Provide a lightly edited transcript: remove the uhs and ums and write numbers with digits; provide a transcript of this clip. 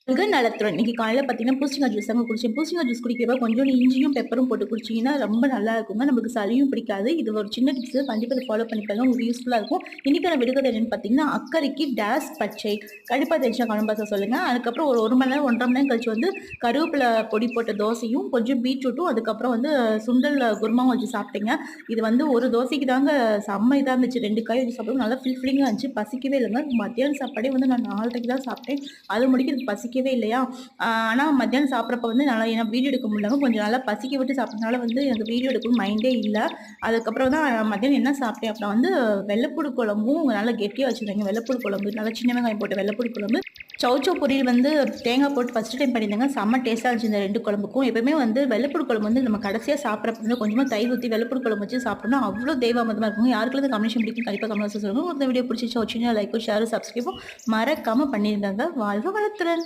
மிக நலத்துடன் இன்னைக்கு காலையில பார்த்தீங்கன்னா, பூசணிக்காய் ஜூஸ் தாங்க குடிச்சேன். பூசணிக்காய் ஜூஸ் குடிக்கிறப்ப கொஞ்சோண்டு இஞ்சியும், பெப்பரும் போட்டு குடிச்சீங்கன்னா ரொம்ப நல்லா இருக்குங்க. நமக்கு சளியும் பிடிக்காது. இது ஒரு சின்ன டிப்ஸ். கண்டிப்பா இத ஃபாலோ பண்ணி பாருங்க. உங்களுக்கு யூஸ்ஃபுல்லா இருக்கும். இன்னைக்கான விடுகதை என்னன்னு பார்த்தீங்கன்னா, அக்கறைக்கு டேஸ் பச்சை. கண்டிப்பா தெரிஞ்சா கமெண்ட் பாக்ஸ்ல சொல்லுங்க. அதுக்கப்புறம் ஒரு 1 மணி நேரம், 1 1/2 மணி நேரம் கழிச்சு வந்து கருவேப்பில பொடி போட்ட தோசையும், கொஞ்சம் பீட்ரூட்டும், அதுக்கப்புறம் வந்து சுண்டல் குருமாவும் வச்சு சாப்பிட்டேங்க. இது வந்து ஒரு தோசைக்கு தாங்க செம்ம இதா இருந்துச்சு. 2 காய் வச்சு சாப்பிடவும் நல்லா ஃபில்லிங்கா இருந்துச்சு. பசிக்கவே இல்லங்க. மத்தியானம் சாப்பாடே வந்து நான் 4:30க்கு தான் சாப்பிட்டேன். அது முடிக்கிறதுக்கு பசிக்கவே இல்லையா? ஆனா மத்தியானம் சாப்பிட்றப்ப வந்து நல்லா ஏன்னா வீடியோ எடுக்க முடியலங்க. கொஞ்சம் நல்லா பசிக்க விட்டு சாப்பிட்டனால வந்து எனக்கு வீடியோ எடுக்கணும்னு மைண்டே இல்ல. அதுக்கப்புறம் தான் மத்தியானம் என்ன சாப்பிட்டேன் அப்புறம் வந்து வெள்ளைப்பூடு குழம்பும் நல்லா கெட்டியா வச்சிருந்தேங்க. வெள்ளைப்பூடு குழம்பு, நல்லா சின்ன வெங்காயம் போட்ட வெள்ளைப்பூடு குழம்பு. சௌசௌ பொரியல் வந்து தேங்காய் போட்டு ஃபர்ஸ்ட் டைம் பண்ணியிருந்தேங்க. செம்ம டேஸ்ட்டா இருந்துச்சு இந்த 2 குழம்புக்கும். எப்பவுமே வந்து வெள்ளைப்பூடு குழம்பு வந்து நம்ம கடைசியா சாப்பிட்றப்ப வந்து கொஞ்சமா தயிர் ஊத்தி வெள்ளைப்பூடு குழம்பு வச்சு சாப்பிட்டோம்னா அவ்ளோ தெய்வாமிர்தமா இருக்குங்க. யாருக்கெல்லாம் இந்த காம்பினேஷன் பிடிக்கும் கண்டிப்பா கமெண்ட் பாக்ஸ்ல சொல்லுங்க. இந்த வீடியோ பிடிச்சிருந்துச்சா ஒரு சின்ன லைக்கும், ஷேரும், சப்ஸ்கிரைபும் மறக்காம பண்ணிருங்க. வாழ்க வளத்துடன்.